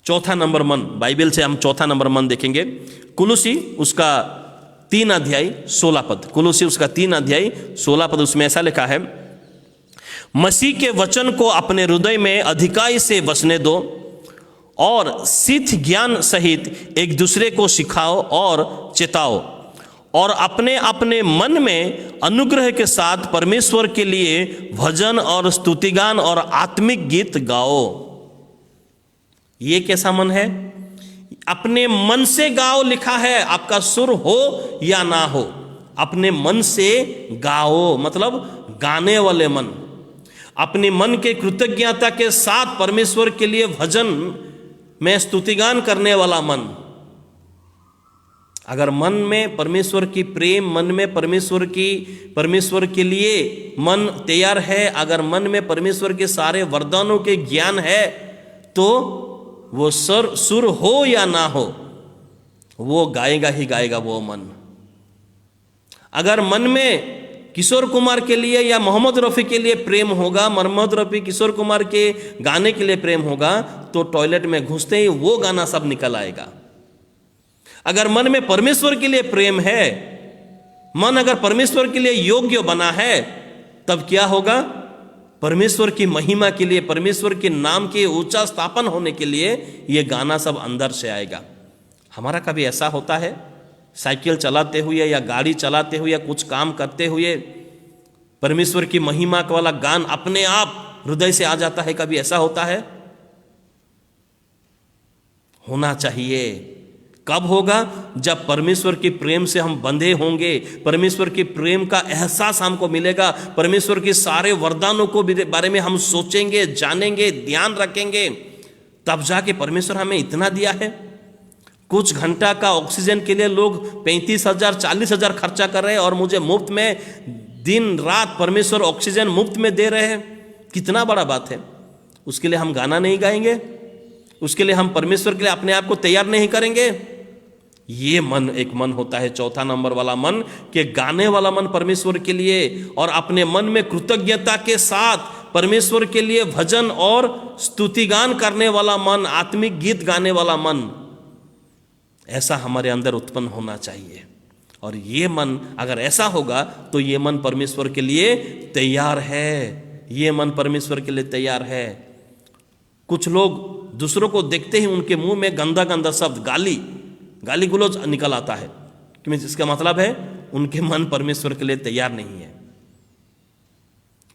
Speaker 1: चौथा नंबर मन, बाइबल से हम चौथा नंबर मन देखेंगे। कुलुसी उसका 3 अध्याय 16 पद, कुलुसी उसका 3 अध्याय 16 पद, उसमें ऐसा लिखा है, मसीह के वचन को अपने हृदय में अधिकाई से बसने दो और सिद्ध ज्ञान सहित एक दूसरे को सिखाओ और चेताओ, और अपने अपने मन में अनुग्रह के साथ परमेश्वर के लिए भजन और स्तुतिगान और आत्मिक गीत गाओ। ये कैसा मन है? अपने मन से गाओ लिखा है, आपका सुर हो या ना हो, अपने मन से गाओ, मतलब गाने वाले मन। अपने मन के कृतज्ञता के साथ परमेश्वर के लिए भजन में स्तुतिगान करने वाला मन। अगर मन में परमेश्वर की प्रेम, मन में परमेश्वर के लिए मन तैयार है, अगर मन में परमेश्वर के सारे वरदानों के ज्ञान है, तो वो सुर हो या ना हो, वो गाएगा ही गाएगा वो मन। अगर मन में किशोर कुमार के लिए या मोहम्मद रफ़ी के लिए प्रेम होगा, मोहम्मद रफ़ी किशोर कुमार के गाने के लिए प्रेम होगा, तो टॉयलेट में घुसते ही वो गाना सब निकल आएगा। अगर मन में परमेश्वर के लिए प्रेम है, मन अगर परमेश्वर के लिए योग्य बना है, तब क्या होगा? परमेश्वर की महिमा के लिए, परमेश्वर के नाम के ऊंचा स्थापन होने के लिए ये गाना सब अंदर से आएगा। हमारा कभी ऐसा होता है, साइकिल चलाते हुए या गाड़ी चलाते हुए या कुछ काम करते हुए परमेश्वर की महिमा वाला गान अपने आप हृदय से आ जाता है? कभी ऐसा होता है? होना चाहिए। कब होगा? जब परमेश्वर के प्रेम से हम बंधे होंगे, परमेश्वर के प्रेम का एहसास हमको मिलेगा, परमेश्वर के सारे वरदानों को बारे में हम सोचेंगे, जानेंगे, ध्यान रखेंगे, तब जाके परमेश्वर हमें इतना दिया है। कुछ घंटा का ऑक्सीजन के लिए लोग 35,000 40,000 खर्चा कर रहे हैं, और मुझे मुफ्त में दिन रात परमेश्वर ऑक्सीजन मुफ्त में दे रहे हैं। कितना बड़ा बात है। उसके लिए हम गाना नहीं गाएंगे? उसके लिए हम परमेश्वर के लिए अपने आप को तैयार नहीं करेंगे? ये मन एक मन होता है, चौथा नंबर वाला मन, के गाने वाला मन परमेश्वर के लिए, और अपने मन में कृतज्ञता के साथ परमेश्वर के लिए भजन और स्तुतिगान करने वाला मन, आत्मिक गीत गाने वाला मन, ऐसा हमारे अंदर उत्पन्न होना चाहिए। और ये मन अगर ऐसा होगा तो ये मन परमेश्वर के लिए तैयार है। ये मन परमेश्वर के लिए तैयार है। कुछ लोग दूसरों को देखते ही उनके मुंह में गंदा गंदा शब्द, गाली गुलोज निकल आता है, क्योंकि इसका मतलब है उनके मन परमेश्वर के लिए तैयार नहीं है।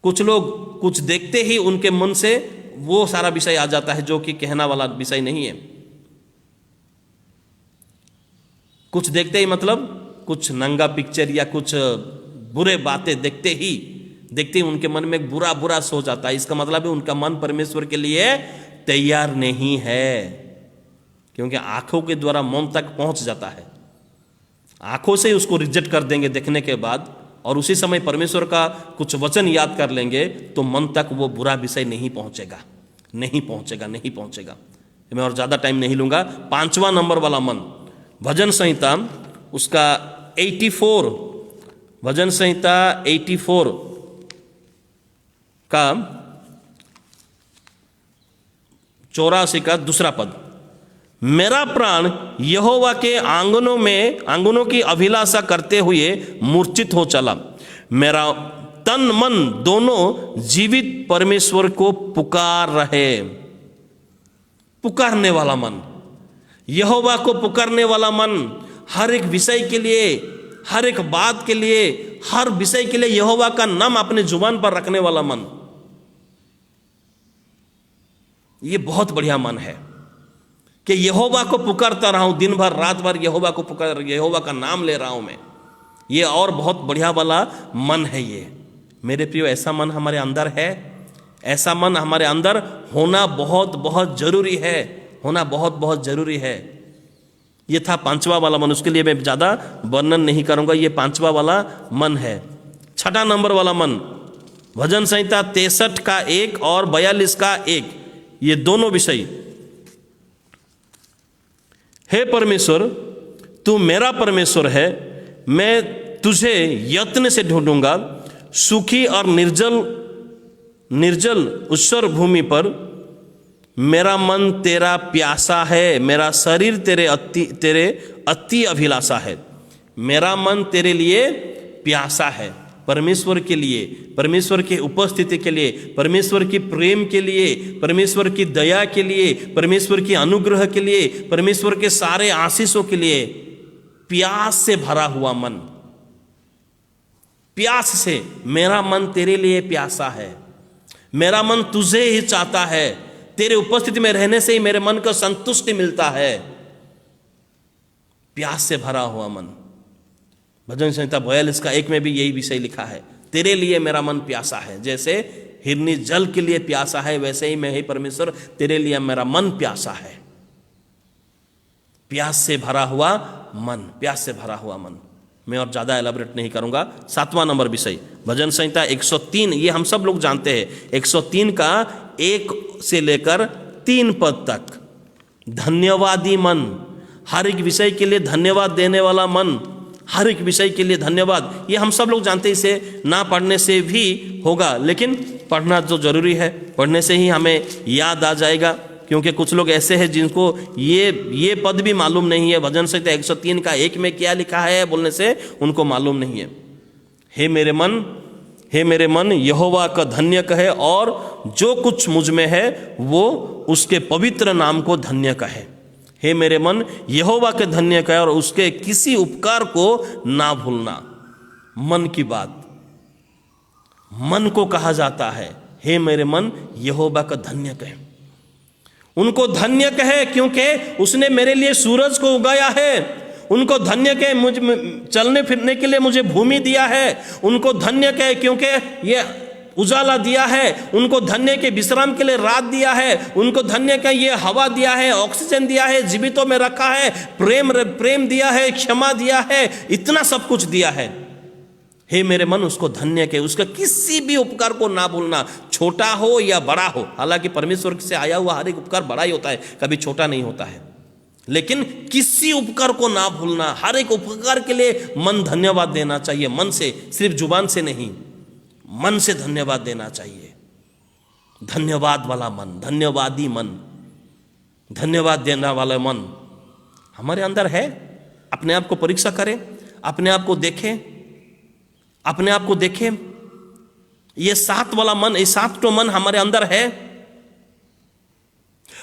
Speaker 1: कुछ लोग कुछ देखते ही उनके मन से वो सारा विषय आ जाता है जो कि कहना वाला विषय नहीं है। कुछ देखते ही मतलब कुछ नंगा पिक्चर या कुछ बुरे बातें देखते ही उनके मन में बुरा बुरा सोच आता है। इसका मतलब है उनका मन परमेश्वर के लिए तैयार नहीं है, क्योंकि आंखों के द्वारा मन तक पहुंच जाता है। आंखों से उसको रिजेक्ट कर देंगे देखने के बाद, और उसी समय परमेश्वर का कुछ वचन याद कर लेंगे, तो मन तक वो बुरा विषय नहीं पहुंचेगा। मैं और ज़्यादा टाइम नहीं लूँगा। 5वां नंबर वाला मन, भजन संहिता उसका 84, भजन संहिता 84 का 84 का दूसरा पद, मेरा प्राण यहोवा के आंगनों की अभिलाषा करते हुए मूर्छित हो चला। मेरा तन मन दोनों जीवित परमेश्वर को पुकार रहे। पुकारने वाला मन, यहोवा को पुकारने वाला मन, हर एक विषय के लिए, हर एक बात के लिए, हर विषय के लिए यहोवा का नाम अपने जुबान पर रखने वाला मन, ये बहुत बढ़िया मन है कि यहोवा को पुकारता रहा हूं दिन भर रात भर, यहोवा को पुकार, यहोवा का नाम ले रहा हूं मैं। ये और बहुत बढ़िया वाला मन है ये। मेरे प्रियो, ऐसा मन हमारे अंदर है। ऐसा मन हमारे अंदर होना बहुत बहुत जरूरी है, होना बहुत बहुत जरूरी है। ये था 5वां वाला मन, उसके लिए मैं ज़्यादा वर्णन नहीं करूंगा। ये 5वां वाला मन है। 6ठा नंबर वाला मन, भजन संहिता 63 का 1 और 42 का 1, ये दोनों विषय। हे परमेश्वर, तू मेरा परमेश्वर है, मैं तुझे यत्न से ढूंढूंगा। सूखी और निर्जल ऊषर भूमि पर मेरा मन तेरा प्यासा है, मेरा शरीर तेरे अति अभिलाषा है। मेरा मन तेरे लिए प्यासा है, परमेश्वर के लिए, परमेश्वर की उपस्थिति के लिए, परमेश्वर की प्रेम के लिए, परमेश्वर की दया के लिए, परमेश्वर की अनुग्रह के लिए, परमेश्वर के सारे आशीषों के लिए प्यास से भरा हुआ मन। प्यास से, मेरा मन तेरे लिए प्यासा है, मेरा मन तुझे ही चाहता है, तेरे उपस्थिति में रहने से ही मेरे मन को संतुष्टि मिलता है। प्यास से भरा हुआ मन। भजन संहिता 42 का 1 में भी यही विषय लिखा है, तेरे लिए मेरा मन प्यासा है। जैसे हिरनी जल के लिए प्यासा है, वैसे ही मैं, हे परमेश्वर, तेरे लिए मेरा मन प्यासा है। प्यास से भरा हुआ मन, प्यास से भरा हुआ मन। मैं और ज़्यादा एलाबरेट नहीं करूंगा। 7वां नंबर विषय, भजन संहिता 103, ये हम सब लोग जानते हैं। 103 का 1 से लेकर 3 पद तक, धन्यवादी मन, हर एक विषय के लिए धन्यवाद देने वाला मन, हर एक विषय के लिए धन्यवाद। ये हम सब लोग जानते हैं, इसे ना पढ़ने से भी होगा, लेकिन पढ़ना तो जरूरी है। पढ़ने से ही हमें याद आ जाएगा, क्योंकि कुछ लोग ऐसे हैं जिनको ये पद भी मालूम नहीं है। भजन संहिता 103 का 1 में क्या लिखा है बोलने से उनको मालूम नहीं है। हे मेरे मन यहोवा का धन्य कहे, और जो कुछ मुझ में है वो उसके पवित्र नाम को धन्य कहे। हे मेरे मन यहोवा के धन्य कहे और उसके किसी उपकार को ना भूलना। मन की बात, मन को कहा जाता है हे मेरे मन यहोवा का धन्य कहे। उनको धन्य कहे क्योंकि उसने मेरे लिए सूरज को उगाया है। उनको धन्य कहे मुझ चलने फिरने के लिए मुझे भूमि दिया है। उनको धन्य कहे क्योंकि ये उजाला दिया है। उनको धन्य के विश्राम के लिए रात दिया है। उनको धन्य कहे ये हवा दिया है, ऑक्सीजन दिया है, जीवितों में रखा है, प्रेम दिया है, क्षमा दिया है, इतना सब कुछ दिया है। हे मेरे मन उसको धन्य कहे, उसका किसी भी उपकार को ना भूलना, छोटा हो या बड़ा हो। हालांकि परमेश्वर से आया हुआ हर एक उपकार बड़ा ही होता है, कभी छोटा नहीं होता है, लेकिन किसी उपकार को ना भूलना। हर एक उपकार के लिए मन धन्यवाद देना चाहिए, मन से, सिर्फ जुबान से नहीं, मन से धन्यवाद देना चाहिए। धन्यवाद वाला मन, धन्यवादी मन, धन्यवाद देने वाला मन हमारे अंदर है। अपने आप को परीक्षा करें, अपने आप को देखें, अपने आप को देखें। ये 7 वाला मन, ये 7 तो मन हमारे अंदर है।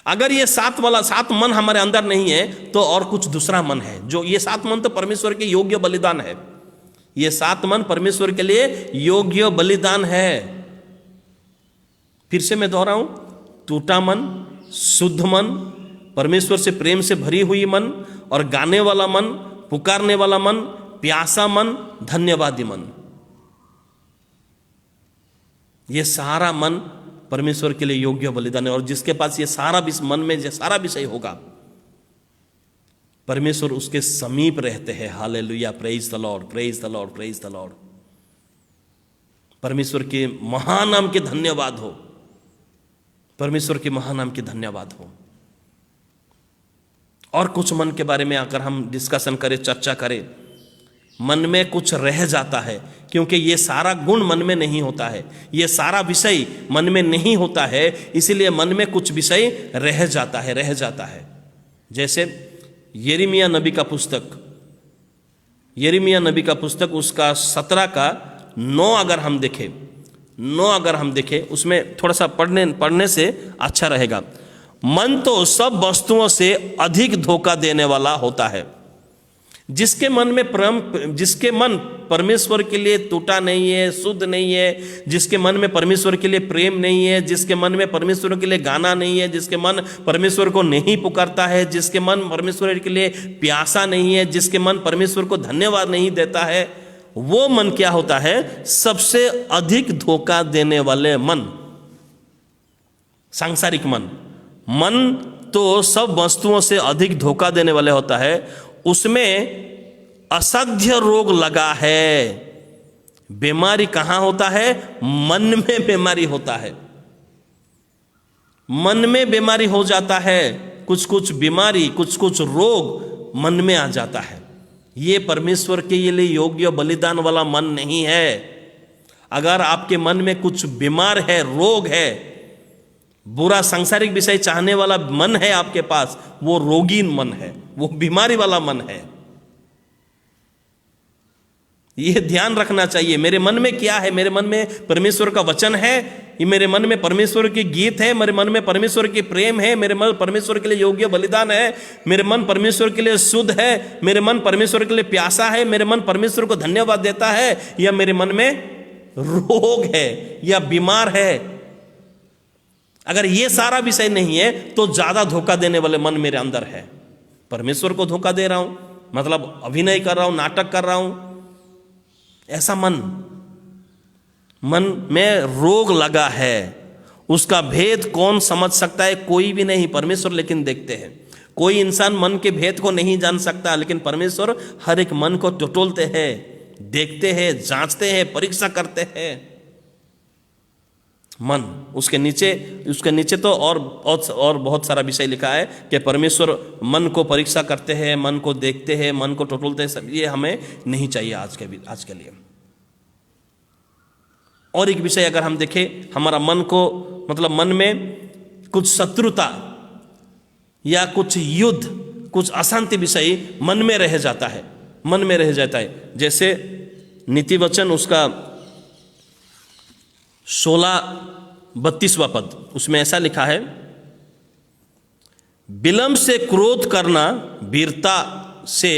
Speaker 1: अगर ये 7 मन हमारे अंदर नहीं है तो और कुछ दूसरा मन है। जो ये 7 मन तो परमेश्वर के योग्य बलिदान है। ये 7 मन परमेश्वर के लिए योग्य बलिदान है। फिर से मैं दोहराऊं, टूटा मन, शुद्ध मन, परमेश्वर से प्रेम से भरी हुई मन, और गाने वाला मन, पुकारने वाला मन, प्यासा मन, धन्यवादी मन। ये सारा मन परमेश्वर के लिए योग्य बलिदान है। और जिसके पास ये सारा मन में जो सारा विषय होगा, परमेश्वर उसके समीप रहते हैं। Hallelujah, praise the lord, praise the lord, praise the Lord. परमेश्वर के महानाम के धन्यवाद हो, परमेश्वर के महानाम के धन्यवाद हो। और कुछ मन के बारे में अगर हम डिस्कशन करें, चर्चा करें, मन में कुछ रह जाता है, क्योंकि ये सारा गुण मन में नहीं होता है, ये सारा विषय मन में नहीं होता है, इसीलिए मन में कुछ विषय रह जाता है। जैसे यिर्मयाह नबी का पुस्तक उसका 17 का 9 अगर हम देखें उसमें थोड़ा सा पढ़ने से अच्छा रहेगा। मन तो सब वस्तुओं से अधिक धोखा देने वाला होता है। जिसके मन परमेश्वर के लिए टूटा नहीं है, शुद्ध नहीं है, जिसके मन में परमेश्वर के लिए प्रेम नहीं है, जिसके मन में परमेश्वर के लिए गाना नहीं है, जिसके मन परमेश्वर को नहीं पुकारता है, जिसके मन परमेश्वर के लिए प्यासा नहीं है, जिसके मन परमेश्वर को धन्यवाद नहीं देता है, वो मन क्या होता है? सबसे अधिक धोखा देने वाले मन, सांसारिक मन तो सब वस्तुओं से अधिक धोखा देने वाले होता है। उसमें असह्य रोग लगा है। बीमारी कहां होता है? मन में बीमारी होता है। मन में बीमारी हो जाता है। कुछ बीमारी, कुछ रोग मन में आ जाता है। ये परमेश्वर के लिए योग्य बलिदान वाला मन नहीं है। अगर आपके मन में कुछ बीमार है, रोग है, बुरा सांसारिक विषय चाहने वाला मन है आपके पास, वो रोगीन मन है, वो बीमारी वाला मन है। यह ध्यान रखना चाहिए। मेरे मन में क्या है? मेरे मन में परमेश्वर का वचन है, ये मेरे मन में परमेश्वर के गीत है, मेरे मन में परमेश्वर के प्रेम है, मेरे मन परमेश्वर के लिए योग्य बलिदान है, मेरे मन परमेश्वर के लिए शुद्ध है, मेरे मन परमेश्वर के लिए प्यासा है, मेरे मन परमेश्वर को धन्यवाद देता है, या मेरे मन में रोग है या बीमार है? अगर ये सारा विषय नहीं है तो ज्यादा धोखा देने वाले मन मेरे अंदर है। परमेश्वर को धोखा दे रहा हूं, मतलब अभिनय कर रहा हूं, नाटक कर रहा हूं, ऐसा मन में रोग लगा है, उसका भेद कौन समझ सकता है? कोई भी नहीं, परमेश्वर लेकिन देखते हैं। कोई इंसान मन के भेद को नहीं जान सकता, लेकिन परमेश्वर हर एक मन को टटोलते हैं, देखते हैं, जांचते हैं, परीक्षा करते हैं। मन, उसके नीचे तो और बहुत सारा विषय लिखा है कि परमेश्वर मन को परीक्षा करते हैं, मन को देखते हैं, मन को टटोलते हैं। सब ये हमें नहीं चाहिए आज के लिए। और एक विषय अगर हम देखें, हमारा मन को, मतलब मन में कुछ शत्रुता या कुछ युद्ध, कुछ अशांति विषय मन में रह जाता है। जैसे नीति वचन उसका 16-32वां पद, उसमें ऐसा लिखा है, विलंब से क्रोध करना, वीरता से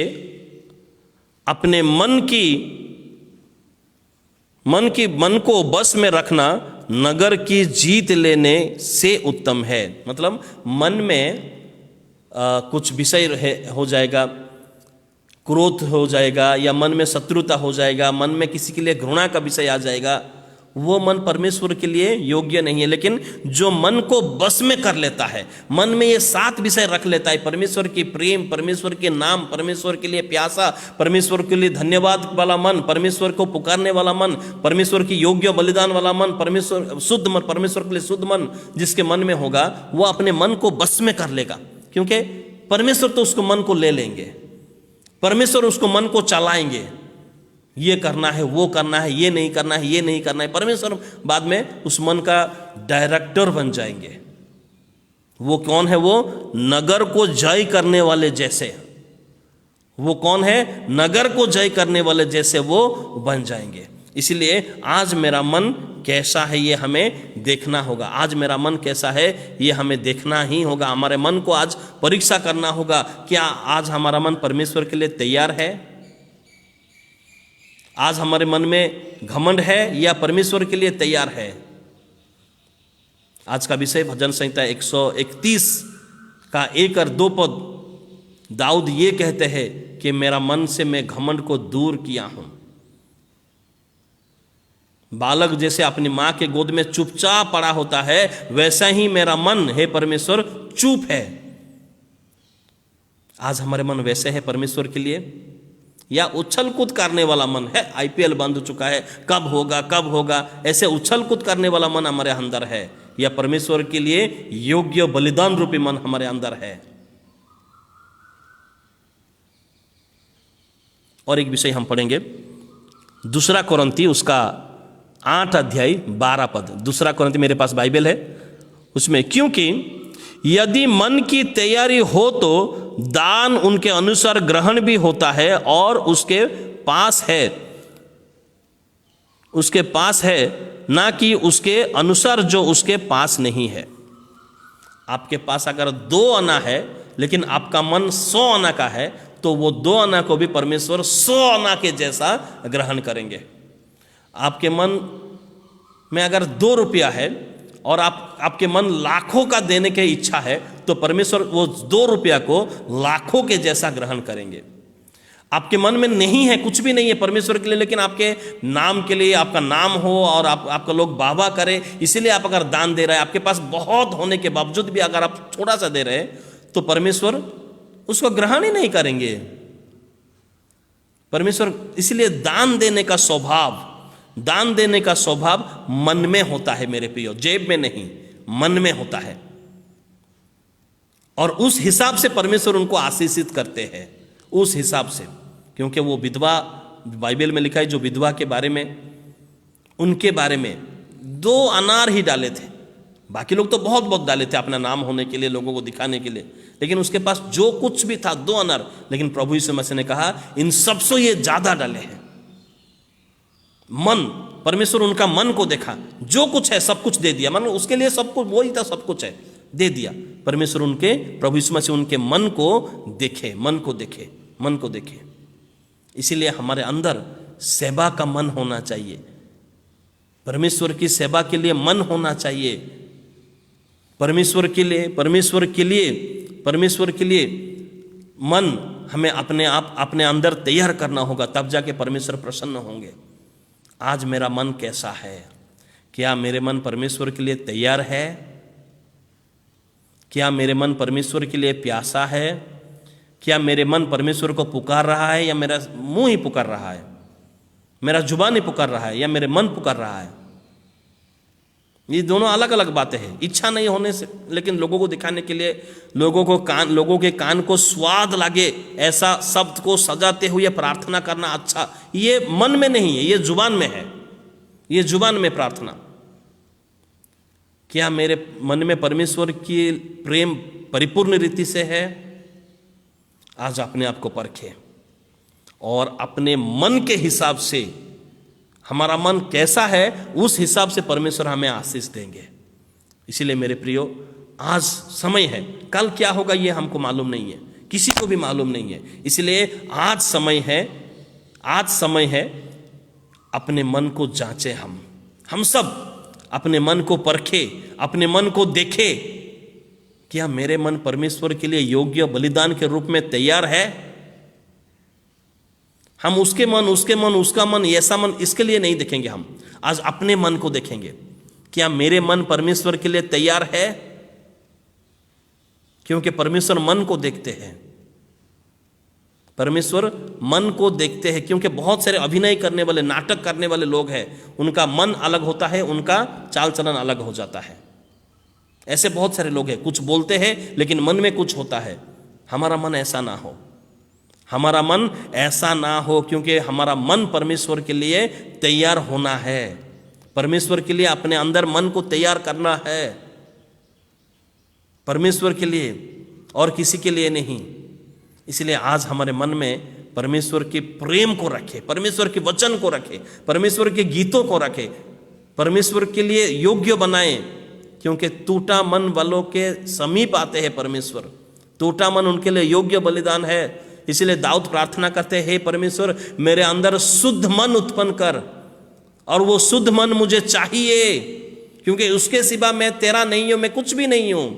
Speaker 1: अपने मन को बस में रखना नगर की जीत लेने से उत्तम है। मतलब मन में कुछ विषय हो जाएगा, क्रोध हो जाएगा, या मन में शत्रुता हो जाएगा, मन में किसी के लिए घृणा का विषय आ जाएगा, वो मन परमेश्वर के लिए योग्य नहीं है। लेकिन जो मन को बस में कर लेता है, मन में ये 7 विषय रख लेता है, परमेश्वर की प्रेम, परमेश्वर के नाम, परमेश्वर के लिए प्यासा, परमेश्वर के लिए धन्यवाद वाला मन, परमेश्वर को पुकारने वाला मन, परमेश्वर की योग्य बलिदान वाला मन, परमेश्वर शुद्ध मन, परमेश्वर के लिए शुद्ध मन जिसके मन में होगा, वो अपने मन को बस में कर लेगा। क्योंकि परमेश्वर तो उसको मन को ले लेंगे, परमेश्वर उसको मन को चलाएंगे, ये करना है, वो करना है, ये नहीं करना है, ये नहीं करना है। परमेश्वर बाद में उस मन का डायरेक्टर बन जाएंगे। वो कौन है? वो नगर को जय करने वाले जैसे। वो कौन है? नगर को जय करने वाले जैसे वो बन जाएंगे। इसलिए आज मेरा मन कैसा है ये हमें देखना होगा। आज मेरा मन कैसा है ये हमें देखना ही होगा। हमारे मन को आज परीक्षा करना होगा। क्या आज हमारा मन परमेश्वर के लिए तैयार है? आज हमारे मन में घमंड है या परमेश्वर के लिए तैयार है? आज का विषय भजन संहिता 131 का 1 और 2 पद, दाऊद ये कहते हैं कि मेरा मन से मैं घमंड को दूर किया हूं। बालक जैसे अपनी मां के गोद में चुपचाप पड़ा होता है, वैसा ही मेरा मन है परमेश्वर चुप है। आज हमारे मन वैसे है परमेश्वर के लिए, या उछल कूद करने वाला मन है? IPL बंद चुका है, कब होगा, ऐसे उछल कूद करने वाला मन हमारे अंदर है, या परमेश्वर के लिए योग्य बलिदान रूपी मन हमारे अंदर है? और एक विषय हम पढ़ेंगे, 2 कोरिन्थी उसका 8 अध्याय 12 पद। 2 कोरिन्थी, मेरे पास बाइबल है उसमें, क्योंकि यदि मन की तैयारी हो तो दान उनके अनुसार ग्रहण भी होता है, और उसके पास है ना कि उसके अनुसार जो उसके पास नहीं है। आपके पास अगर 2 आना है लेकिन आपका मन 100 आना का है, तो वो 2 आना को भी परमेश्वर 100 आना के जैसा ग्रहण करेंगे। आपके मन में अगर 2 रुपया है और आपके मन लाखों का देने की इच्छा है, तो परमेश्वर वो 2 रुपया को लाखों के जैसा ग्रहण करेंगे। आपके मन में नहीं है, कुछ भी नहीं है परमेश्वर के लिए, लेकिन आपके नाम के लिए, आपका नाम हो और आपका लोग वाहवाह करे, इसीलिए आप अगर दान दे रहे हैं, आपके पास बहुत होने के बावजूद भी अगर आप थोड़ा सा दे रहे हैं, तो परमेश्वर उसको ग्रहण ही नहीं करेंगे। परमेश्वर, इसलिए दान देने का स्वभाव मन में होता है मेरे प्रियो, जेब में नहीं, मन में होता है। और उस हिसाब से परमेश्वर उनको आशीषित करते हैं, उस हिसाब से। क्योंकि वो विधवा, बाइबल में लिखा है, जो विधवा के बारे में, उनके बारे में 2 अनार ही डाले थे। बाकी लोग तो बहुत डाले थे अपना नाम होने के लिए, लोगों को दिखाने के लिए, लेकिन उसके पास जो कुछ भी था 2 अनार। लेकिन प्रभु यीशु मसीह ने कहा, इन सबसे ये ज्यादा डाले हैं। मन, परमेश्वर उनका मन को देखा, जो कुछ है सब कुछ दे दिया। मन उसके लिए सब कुछ वो ही था, सब कुछ है दे दिया। परमेश्वर उनके, प्रभु यीशु मसीह उनके मन को देखे। इसीलिए हमारे अंदर सेवा का मन होना चाहिए, परमेश्वर की सेवा के लिए मन होना चाहिए। परमेश्वर के लिए मन हमें अपने अंदर तैयार करना होगा, तब जाके परमेश्वर प्रसन्न होंगे। आज मेरा मन कैसा है? क्या मेरे मन परमेश्वर के लिए तैयार है? क्या मेरे मन परमेश्वर के लिए प्यासा है? क्या मेरे मन परमेश्वर को पुकार रहा है या मेरा मुंह ही पुकार रहा है, मेरा जुबान ही पुकार रहा है या मेरे मन पुकार रहा है? ये दोनों अलग अलग बातें हैं। इच्छा नहीं होने से, लेकिन लोगों को दिखाने के लिए, लोगों के कान को स्वाद लगे ऐसा शब्द को सजाते हुए प्रार्थना करना अच्छा, ये मन में नहीं है, ये जुबान में है, ये जुबान में प्रार्थना। क्या मेरे मन में परमेश्वर की प्रेम परिपूर्ण रीति से है? आज अपने आप को परखें और अपने मन के हिसाब से, हमारा मन कैसा है उस हिसाब से परमेश्वर हमें आशीष देंगे। इसीलिए मेरे प्रियो, आज समय है, कल क्या होगा ये हमको मालूम नहीं है, किसी को भी मालूम नहीं है। इसलिए आज समय है अपने मन को जांचें। हम सब अपने मन को परखे, अपने मन को देखे, क्या मेरे मन परमेश्वर के लिए योग्य बलिदान के रूप में तैयार है? हम उसका मन, ऐसा मन, इसके लिए नहीं देखेंगे। हम आज अपने मन को देखेंगे, क्या मेरे मन परमेश्वर के लिए तैयार है? क्योंकि परमेश्वर मन को देखते हैं, परमेश्वर मन को देखते हैं। क्योंकि बहुत सारे अभिनय करने वाले, नाटक करने वाले लोग हैं, उनका मन अलग होता है, उनका चाल चलन अलग हो जाता है। ऐसे बहुत सारे लोग हैं, कुछ बोलते हैं लेकिन मन में कुछ होता है। हमारा मन ऐसा ना हो, हमारा मन ऐसा ना हो, क्योंकि हमारा मन परमेश्वर के लिए तैयार होना है, परमेश्वर के लिए अपने अंदर मन को तैयार करना है, परमेश्वर के लिए और किसी के लिए नहीं। इसलिए आज हमारे मन में परमेश्वर के प्रेम को रखे, परमेश्वर के वचन को रखे, परमेश्वर के गीतों को रखे, परमेश्वर के लिए योग्य बनाए। क्योंकि टूटा मन वालों के समीप आते हैं परमेश्वर, टूटा मन उनके लिए योग्य बलिदान है। इसलिए दाऊद प्रार्थना करते हैं, हे परमेश्वर मेरे अंदर शुद्ध मन उत्पन्न कर, और वो शुद्ध मन मुझे चाहिए, क्योंकि उसके सिवा मैं तेरा नहीं हूं, मैं कुछ भी नहीं हूं,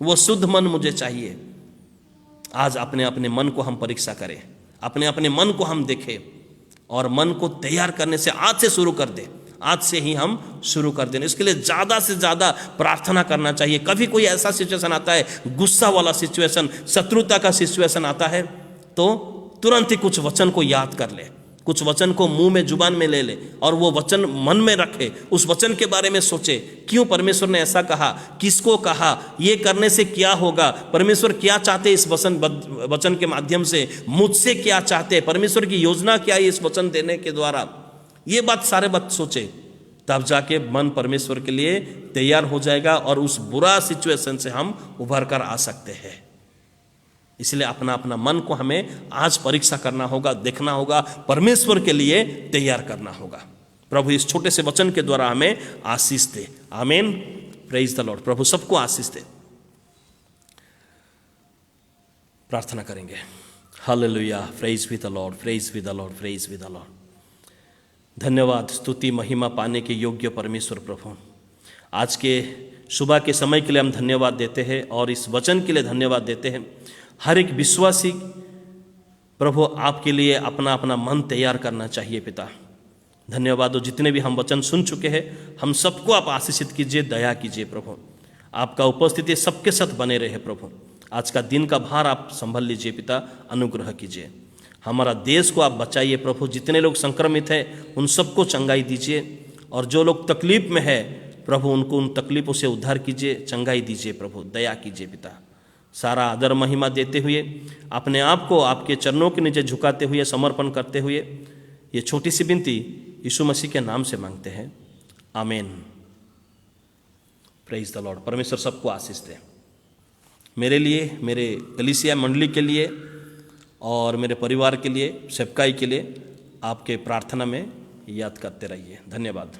Speaker 1: वो शुद्ध मन मुझे चाहिए। आज अपने अपने मन को हम परीक्षा करें, अपने अपने मन को हम देखें और मन को तैयार करने से आज से शुरू कर दें, आज से ही हम शुरू कर दें। इसके लिए ज़्यादा से ज़्यादा प्रार्थना करना चाहिए। कभी कोई ऐसा सिचुएशन आता है, गुस्सा वाला सिचुएशन, शत्रुता का सिचुएशन आता है, तो तुरंत ही कुछ वचन को याद कर ले, कुछ वचन को मुंह में, जुबान में ले ले और वो वचन मन में रखे, उस वचन के बारे में सोचे, क्यों परमेश्वर ने ऐसा कहा, किसको कहा, ये करने से क्या होगा, परमेश्वर क्या चाहते इस वचन के माध्यम से, मुझसे क्या चाहते, परमेश्वर की योजना क्या है इस वचन देने के द्वारा। ये सारे बात सोचे, तब जाके मन परमेश्वर के लिए तैयार हो जाएगा और उस बुरा सिचुएशन से हम उभर कर आ सकते हैं। इसलिए अपना अपना मन को हमें आज परीक्षा करना होगा, देखना होगा, परमेश्वर के लिए तैयार करना होगा। प्रभु इस छोटे से वचन के द्वारा हमें आशीष दे। आमीन। Praise the lord. प्रभु सबको आशीष दे। प्रार्थना करेंगे। Hallelujah. Praise be the lord, praise be the lord, praise be the Lord. धन्यवाद, स्तुति, महिमा पाने के योग्य परमेश्वर प्रभु, आज के सुबह के समय के लिए हम धन्यवाद देते हैं और इस वचन के लिए धन्यवाद देते हैं। हर एक विश्वासी प्रभु आपके लिए अपना अपना मन तैयार करना चाहिए पिता। धन्यवाद। जितने भी हम वचन सुन चुके हैं, हम सबको आप आशीषित कीजिए, दया कीजिए प्रभु। आपका उपस्थिति सबके साथ बने रहे प्रभु। आज का दिन का भार आप संभाल लीजिए पिता, अनुग्रह कीजिए। हमारा देश को आप बचाइए प्रभु। जितने लोग संक्रमित हैं उन सबको चंगाई दीजिए, और जो लोग तकलीफ में है प्रभु उनको उन तकलीफों से उद्धार कीजिए, चंगाई दीजिए प्रभु, दया कीजिए पिता। सारा आदर महिमा देते हुए, अपने आप को आपके चरणों के नीचे झुकाते हुए, समर्पण करते हुए, ये छोटी सी विनती यीशु मसीह के नाम से मांगते हैं। आमीन। Praise the Lord. परमेश्वर सबको आशीष दे। मेरे लिए, मेरे कलीसिया मंडली के लिए और मेरे परिवार के लिए, सेवकाई के लिए आपके प्रार्थना में याद करते रहिए। धन्यवाद।